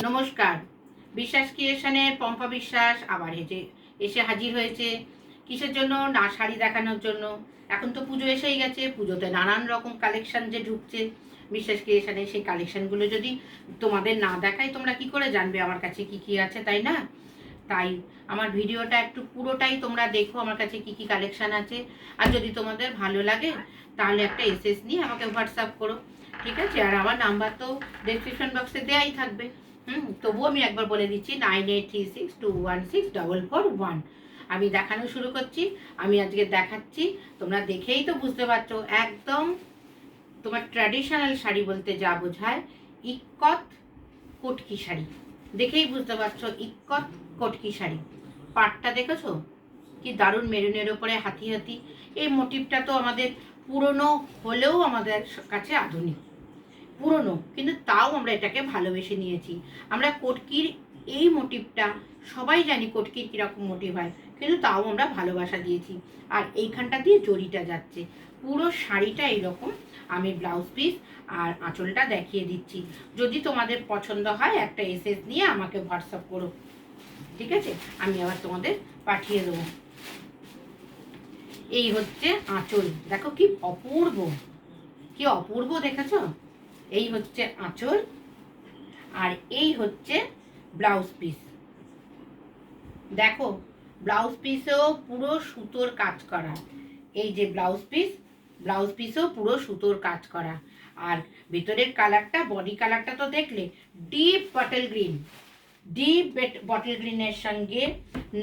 নমস্কার। বিশ্বাস ক্রিয়েশনের পম্পা বিশ্বাস আবার এসে হাজির হয়েছে। কিসের জন্য? না, শাড়ি দেখানোর জন্য। এখন তো পুজো এসেই গেছে, পুজোতে নানান রকম কালেকশন যে ঢুকছে বিশ্বাস ক্রিয়েশনে, সেই কালেকশনগুলো যদি তোমাদের না দেখায় তোমরা কি করে জানবে আমার কাছে কি কি আছে, তাই না? তাই আমার ভিডিওটা একটু পুরোটাই তোমরা দেখো, আমার কাছে কি কি কালেকশন আছে। আর যদি তোমাদের ভালো লাগে তাহলে একটা এসএস নিয়ে আমাকে হোয়াটসঅ্যাপ করো, ঠিক আছে? আর আমার নাম্বার তো ডেসক্রিপশন বক্সে দেওয়াই থাকবে। তবুও আমি একবার বলে দিচ্ছি, 9836216441। আমি দেখানো শুরু করছি। আমি আজকে দেখাচ্ছি, তোমরা দেখেই তো বুঝতে পারছো, একদম তোমার ট্র্যাডিশনাল শাড়ি বলতে যা বোঝায়, ইক্কত কটকি শাড়ি। দেখেই বুঝতে পারছো ইক্কত কটকি শাড়ি। পাটটা দেখেছো কি দারুণ, মেরুনের ওপরে হাতি হাতি। এই মোটিভটা তো আমাদের পুরনো হলেও আমাদের কাছে আধুনিক। পুরনো কিন্তু তাও আমরা এটাকে ভালোবেসে নিয়েছি। আমরা কটকির এই মোটিভটা সবাই জানি কটকির কীরকম মোটিভ হয়, কিন্তু তাও আমরা ভালোবাসা দিয়েছি। আর এইখানটা দিয়ে জড়িটা যাচ্ছে, পুরো শাড়িটা এইরকম। আমি ব্লাউজ পিস আর আঁচলটা দেখিয়ে দিচ্ছি। যদি তোমাদের পছন্দ হয় একটা এসএস নিয়ে আমাকে হোয়াটসঅ্যাপ করো, ঠিক আছে? আমি আবার তোমাদের পাঠিয়ে দেবো। এই হচ্ছে আঁচল, দেখো কি অপূর্ব, কি অপূর্ব দেখেছো? এই হচ্ছে আঁচল, আর এই হচ্ছে ব্লাউজ পিস। দেখো ব্লাউজ পিসেও পুরো সুতোর কাজ করা। এই যে ব্লাউজ পিসেও পুরো সুতোর কাজ করা। আর ভেতরের কালারটা, বডি কালারটা তো দেখলে, deep bottle green. Deep bottle গ্রিনের সঙ্গে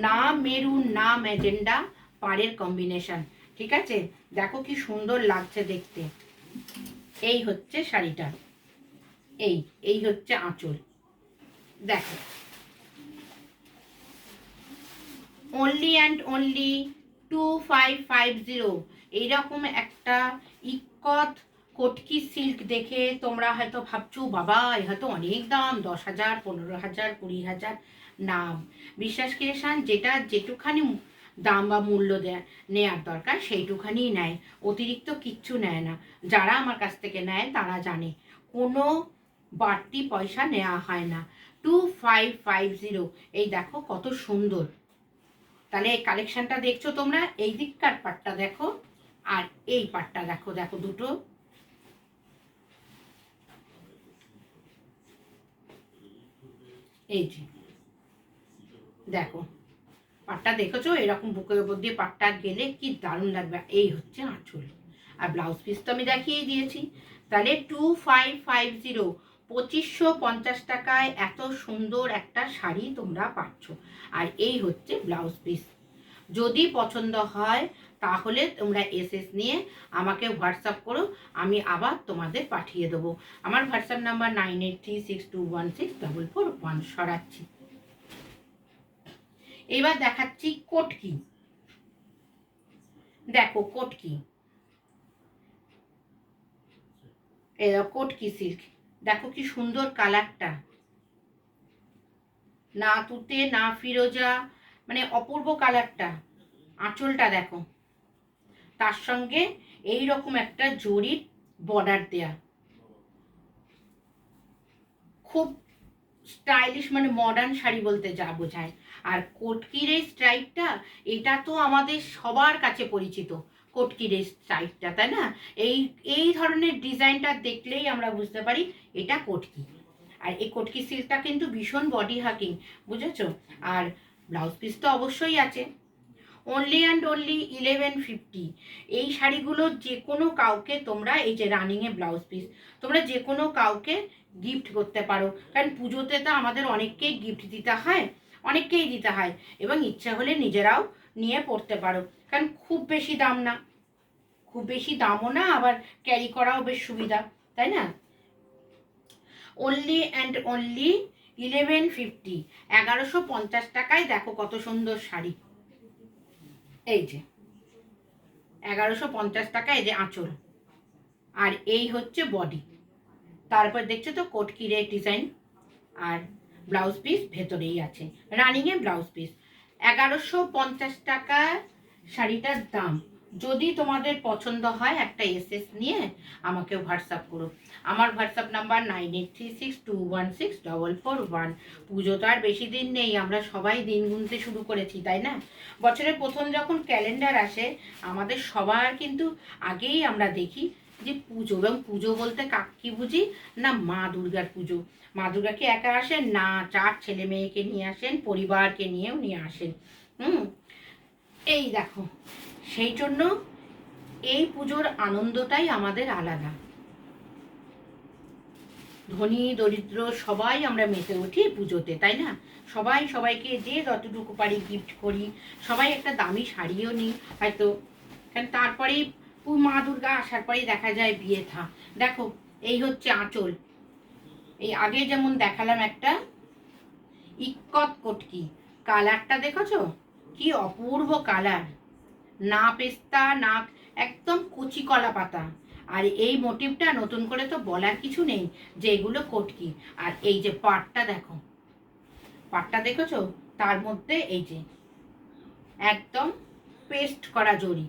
না মেরুন না ম্যাজেন্ডা পাড়ের কম্বিনেশন, ঠিক আছে? দেখো কি সুন্দর লাগছে দেখতে। এই হচ্ছে শাড়িটা, এই হচ্ছে আঁচল। দেখো, অনলি অ্যান্ড অনলি 2550। এইরকম একটা ইক্কত কটকি সিল্ক দেখে তোমরা হয়তো ভাবছো, বাবা এ হয়তো অনেক দাম, 10,000, 15,000, 20,000। না, বিশ্বাস ক্রিয়েশন যেটা যেটুখানি দাম বা মূল্য নেয়ার দরকার সেইটুখানিই নেয়, অতিরিক্ত কিচ্ছু নেয় না। যারা আমার কাছ থেকে নেয় তারা জানে কোনো বাড়তি পয়সা নেওয়া হয় না। 2550। এই দেখো কত সুন্দর। তাহলে এই কালেকশনটা দেখছো তোমরা, এই দিককার পাটটা দেখো আর এই পাটটা দেখো, দেখো দুটো। এই যে দেখো পাটটা দেখেছো, এরকম বুকের উপর দিয়ে পাটটা গেলে কি দারুণ লাগবে। এই হচ্ছে আঁচল, আর ব্লাউজ পিস তো আমি দেখিয়ে দিয়েছি। তাহলে 2550, 2550 টাকায় এত সুন্দর একটা শাড়ি তোমরা পাচ্ছ। আর এই হচ্ছে ব্লাউজ পিস। যদি পছন্দ হয় তাহলে তোমরা এসএস নিয়ে আমাকে হোয়াটসঅ্যাপ করো, আমি আবার তোমাদের পাঠিয়ে দেবো। আমার হোয়াটসঅ্যাপ নাম্বার 9836216441। সরাচ্ছি, এবার দেখাচ্ছি কটকি। দেখো কটকি, কটকি সিল্ক। দেখো কি সুন্দর কালারটা, না তুতে না ফিরোজা, মানে অপূর্ব কালারটা। আঁচলটা দেখো, তার সঙ্গে এই রকম একটা জরির বর্ডার দেয়া, খুব স্টাইলিশ, মানে মডার্ন শাড়ি বলতে যা বোঝায়। আর কটকির এই স্ট্রাইপটা, এটা তো আমাদের সবার কাছে পরিচিত, কটকির এই স্ট্রাইপটা, তাই না? এই এই ধরনের ডিজাইনটা দেখলেই আমরা বুঝতে পারি এটা কটকি। আর এই কটকি সিল্কটা কিন্তু ভীষণ বডি হাকিং, বুঝেছো? আর ব্লাউজ পিস তো অবশ্যই আছে। Only and only 1150। এই শাড়িগুলো যে কোনো কাউকে তোমরা, এই যে রানিংয়ে ব্লাউজ পিস, তোমরা যে কোনো কাউকে গিফট করতে পারো। কারণ পুজোতে তো আমাদের অনেককেই গিফট দিতে হয়, অনেককেই দিতে হয়, এবং ইচ্ছা হলে নিজেরাও নিয়ে পড়তে পারো। কারণ খুব বেশি দাম না, খুব বেশি দামও না, আবার ক্যারি করাও বেশ সুবিধা, তাই না? অনলি অ্যান্ড অনলি 1150, 1150 টাকায় দেখো কত সুন্দর শাড়ি। এই যে 1150 টাকা, এই যে আঁচল, আর এই হচ্ছে বডি। তারপর দেখছো তো কটকির ডিজাইন, আর ব্লাউজ পিস ভেতরেই আছে, রানিংয়ে ব্লাউজ পিস। 1150 টাকা শাড়িটার দাম। যদি তোমাদের পছন্দ হয় একটা এসএস নিয়ে আমাকে হোয়াটসঅ্যাপ করো। আমার হোয়াটসঅ্যাপ নাম্বার 9836216441। পুজো তো আর বেশি দিন নেই, আমরা সবাই দিন গুনতে শুরু করেছি, তাই না? বছরের প্রথম যখন ক্যালেন্ডার আসে আমাদের সবার কিন্তু আগেই আমরা দেখি যে পুজো, এবং পুজো বলতে কি বুঝি না, মা দুর্গার পুজো। মা দুর্গা কি একা আসেন না, 4 ছেলে মেয়েকে নিয়ে আসেন, পরিবারকে নিয়েও নিয়ে আসেন। এই দেখো, সেই জন্য এই পুজোর আনন্দটাই আমাদের আলাদা। ধনী দরিদ্র সবাই আমরা মেতে উঠি পুজোতে, তাই না? সবাই সবাইকে যে যতটুকু পারি গিফট করি, সবাই একটা দামি শাড়িও নিই হয়তো, কারণ তারপরেই মা দুর্গা আসার পরেই দেখা যায় বিয়ে থা। দেখো, এই হচ্ছে আঁচল। এই আগে যেমন দেখালাম একটা ইক্কত কটকি, কালারটা দেখেছো কি অপূর্ব কালার, না পেস্তা না একদম কচি কলা পাতা। আর এই মোটিভটা নতুন করে তো বলার কিছু নেই যে এগুলো কটকি। আর এই যে পাটটা দেখো, পাটটা দেখেছো, তার মধ্যে এই যে একদম পেস্ট করা জড়ি,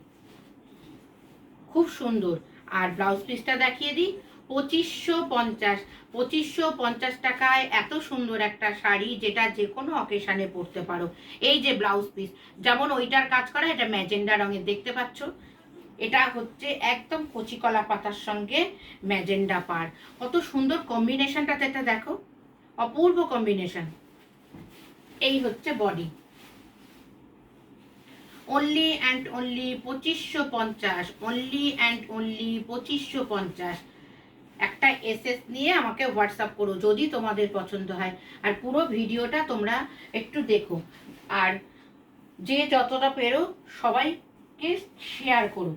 খুব সুন্দর। আর ব্লাউজ পিসটা দেখিয়ে দিই, 2550। 2550 টাকায় এত সুন্দর একটা শাড়ি, যেটা যে কোনো অকেশানে পরতে পারো। এই যে ব্লাউজ পিস, যেমন ওইটার কাজ করা, এটা ম্যাজেন্ডা রঙের দেখতে পাচ্ছ, এটা হচ্ছে একদম কচি কলা পাতার সঙ্গে ম্যাজেন্ডা পার। কত সুন্দর কম্বিনেশনটা, এটা দেখো, অপূর্ব কম্বিনেশন। এই হচ্ছে body, only and only 2550, only and only 2550। একটা এসএস নিয়ে আমাকে হোয়াটসঅ্যাপ করো যদি তোমাদের পছন্দ হয়। আর পুরো ভিডিওটা তোমরা একটু দেখো, আর যে যতটা পেরো সবাইকে শেয়ার করো,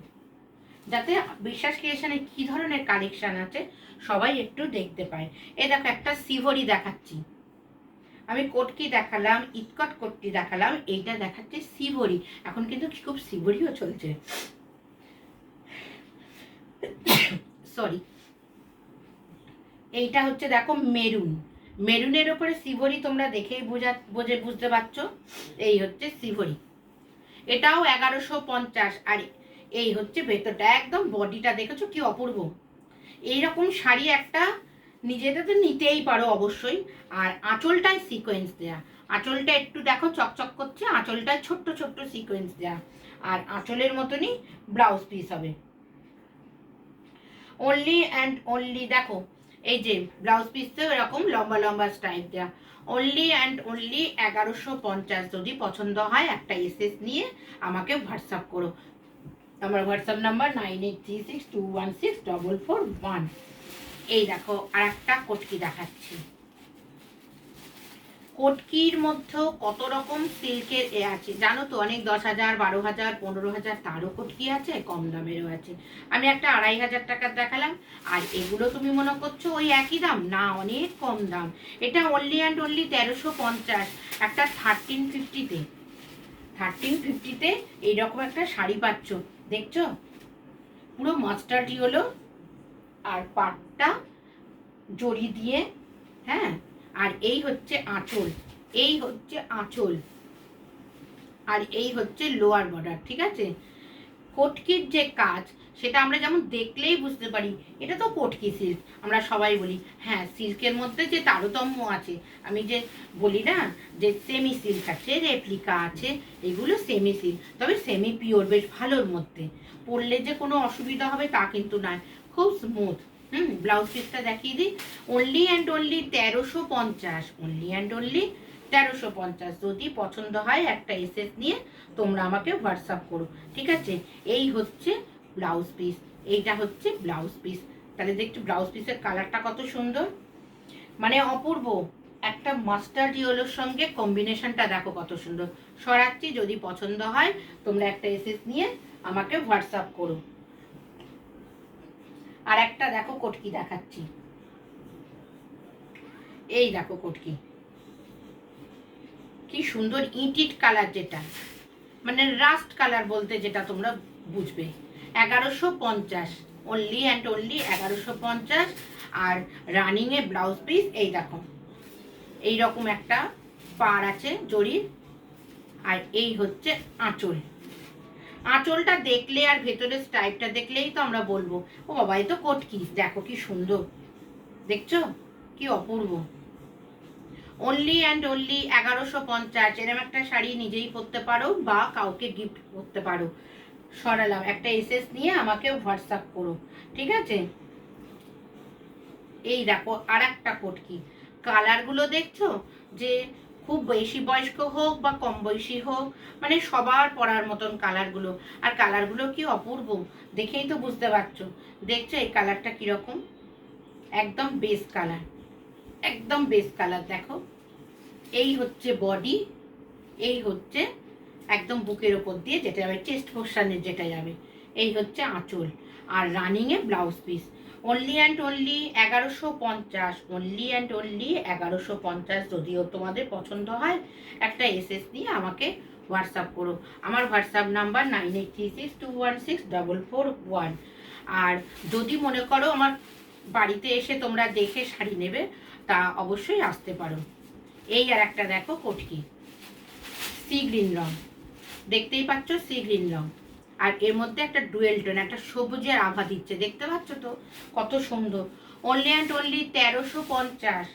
যাতে বিশ্বাস ক্রিয়েশনে কী ধরনের কালেকশান আছে সবাই একটু দেখতে পায়। এ দেখো, একটা সিভরি দেখাচ্ছি, আমি কোটকি দেখালাম, ইটকট কোটকি দেখালাম, এইটা দেখাচ্ছে সিভরি। এখন কিন্তু খুব সিভরিও চলছে, সরি। এইটা হচ্ছে দেখো মেরুন, মেরুনের ওপরে সিভরি, তোমরা দেখেই বুঝতে পারছো। এই হচ্ছে সিভরি, এটাও 1150। আর এই হচ্ছে ভেতরটা, একদম বডিটা দেখেছো কি অপূর্ব। এইরকম শাড়ি একটা নিজেদের তো নিতেই পারো অবশ্যই। আর আঁচলটায় সিকোয়েন্স দেয়া, আঁচলটা একটু দেখো চকচক করছে, আঁচলটায় ছোট্ট ছোট্ট সিকোয়েন্স দেয়া, আর আঁচলের মতনই ব্লাউজ পিস হবে। অনলি অ্যান্ড অনলি দেখো, এই যে ব্লাউজ পিসটাও এরকম লম্বা লম্বা স্টাইপ দেয়া, অনলি অ্যান্ড অনলি 1150। যদি পছন্দ হয় একটা এসএস নিয়ে আমাকে হোয়াটসঅ্যাপ করো। আমার হোয়াটসঅ্যাপ নাম্বার 9836216441। এই দেখো, আর একটা কটকি দেখাচ্ছি। কটকির মধ্যেও কত রকম সিল্কের আছে জানো তো, অনেক 10,000, 12,000, 15,000 তারও কটকি আছে, কম দামেরও আছে। আমি একটা 2,500 টাকার দেখালাম, আর এগুলো তুমি মনে করছো ওই একই দাম, না, অনেক কম দাম। এটা অনলি অ্যান্ড অনলি 1350, একটা 1350-তে। 1350-তে এইরকম একটা শাড়ি পাচ্ছ, দেখছো, পুরো মাস্টার্ড ইয়েলো, আর পাটটা জড়ি দিয়ে, হ্যাঁ। আর এই হচ্ছে আঁচল, এই হচ্ছে আঁচল, আর এই হচ্ছে লোয়ার বর্ডার, ঠিক আছে? কটকির যে কাজ সেটা আমরা যেমন দেখলেই বুঝতে পারি এটা তো কটকি সিল্ক। আমরা সবাই বলি হ্যাঁ, সিল্কের মধ্যে যে তারতম্য আছে, আমি যে বলি না যে সেমি সিল্ক আছে, রেপ্লিকা আছে, এগুলো সেমি সিল্ক, তবে সেমি পিওর, বেশ ভালোর মধ্যে। পরলে যে কোনো অসুবিধা হবে তা কিন্তু নয়, খুব স্মুথ। ব্লাউজ পিসটা দেখিয়ে দিই, only and only 1350, only and only 1350। যদি পছন্দ হয় একটা এসএস নিয়ে তোমরা আমাকে হোয়াটসঅ্যাপ করো, ঠিক আছে? এই হচ্ছে ব্লাউজ পিস, এইটা হচ্ছে ব্লাউজ পিস। তাহলে দেখছো ব্লাউজ পিসের কালারটা কত সুন্দর, মানে অপূর্ব। একটা মাস্টার্ড ইয়েলোর সঙ্গে কম্বিনেশনটা দেখো কত সুন্দর। সরাচ্ছি, যদি পছন্দ হয় তোমরা একটা এসএস নিয়ে আমাকে হোয়াটসঅ্যাপ করো। আর একটা দেখো কটকি দেখাচ্ছি, এই দেখো কটকি, কি সুন্দর ইট কালার, যেটা মানে রাস্ট কালার বলতে যেটা তোমরা বুঝবে। 1150, অনলি অ্যান্ড অনলি 1150। আর রানিংয়ে ব্লাউজ পিস, এই দেখো এইরকম একটা পাড় আছে জরির, আর এই হচ্ছে আঁচল। আঁচলটা দেখলে আর ভেতরের স্টাইপটা দেখলেই তো আমরা বলবো ও বাবা এই তো কটকি। দেখো কি সুন্দর, দেখছো কি অপূর্ব। Only and only 1150। এরকম একটা শাড়ি নিজেই পরতে পারো বা কাউকে গিফট করতে পারো। সরালাম, একটা এসএস নিয়ে আমাকে হোয়াটসঅ্যাপ করো, ঠিক আছে। এই দেখো আর একটা কটকি। কালারগুলো দেখছো, যে খুব বেশি বয়স্ক হোক বা কম বয়সী হোক, মানে সবার পরার মতন কালারগুলো। আর কালারগুলো কি অপূর্ব, দেখেই তো বুঝতে পারছো। দেখছো এই কালারটা কিরকম, একদম বেস কালার, একদম বেস কালার। দেখো এই হচ্ছে বডি, এই হচ্ছে একদম বুকের ওপর দিয়ে যেটা যাবে, চেস্ট পোর্শনের যেটা যাবে। এই হচ্ছে আঁচল, আর রানিংয়ে blouse piece. Only and only 1150, only and only 1150। যদিও তোমাদের পছন্দ হয় একটা এসএস দিয়ে আমাকে হোয়াটসঅ্যাপ করো। আমার হোয়াটসঅ্যাপ নাম্বার 9836216441। আর যদি মনে করো আমার বাড়িতে এসে তোমরা দেখে শাড়ি নেবে, তা অবশ্যই আসতে পারো। এই আর একটা দেখো কটকি, সি গ্রিন রং, দেখতেই পাচ্ছ সি গ্রিন রং। আর এর মধ্যে একটা ডুয়েল টোন, একটা সবুজের আভা দিচ্ছে, দেখতে পাচ্ছ তো কত সুন্দর। Only and only 1350।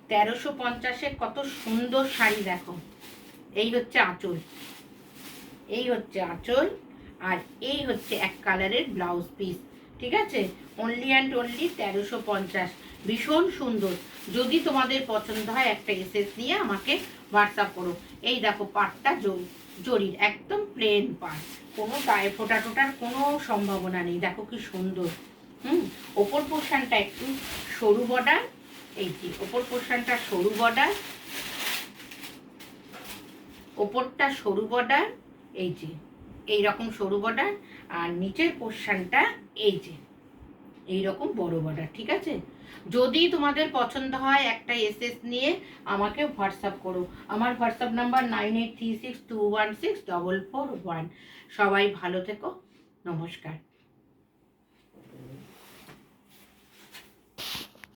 1350-এ কত সুন্দর শাড়ি দেখো। এই হচ্ছে আঁচল, এই হচ্ছে আঁচল, আর এই হচ্ছে এক কালারের ব্লাউজ পিস, ঠিক আছে। অনলি অ্যান্ড অনলি 1350, ভীষণ সুন্দর। যদি তোমাদের পছন্দ হয় একটা এসএস দিয়ে আমাকে হোয়াটসঅ্যাপ করো। এই দেখো পাটটা জরির, একদম প্লেন পাট, কোনো গায়ে ফোটা টোটার কোনো সম্ভাবনা নেই। দেখো কি সুন্দর। ওপর পোর্শনটা একটু সরু বর্ডার, এই যে ওপর পোর্শনটা সরু বর্ডার, ওপরটা সরু বর্ডার, এই যে এইরকম সরু বর্ডার, আর নিচের পোর্শনটা এই যে এইরকম বড় বর্ডার, ঠিক আছে। যদি তোমাদের পছন্দ হয় একটা এসএস নিয়ে আমাকে হোয়াটসঅ্যাপ করো। আমার হোয়াটসঅ্যাপ নাম্বার 9836216441। সবাই ভালো থেকো, নমস্কার।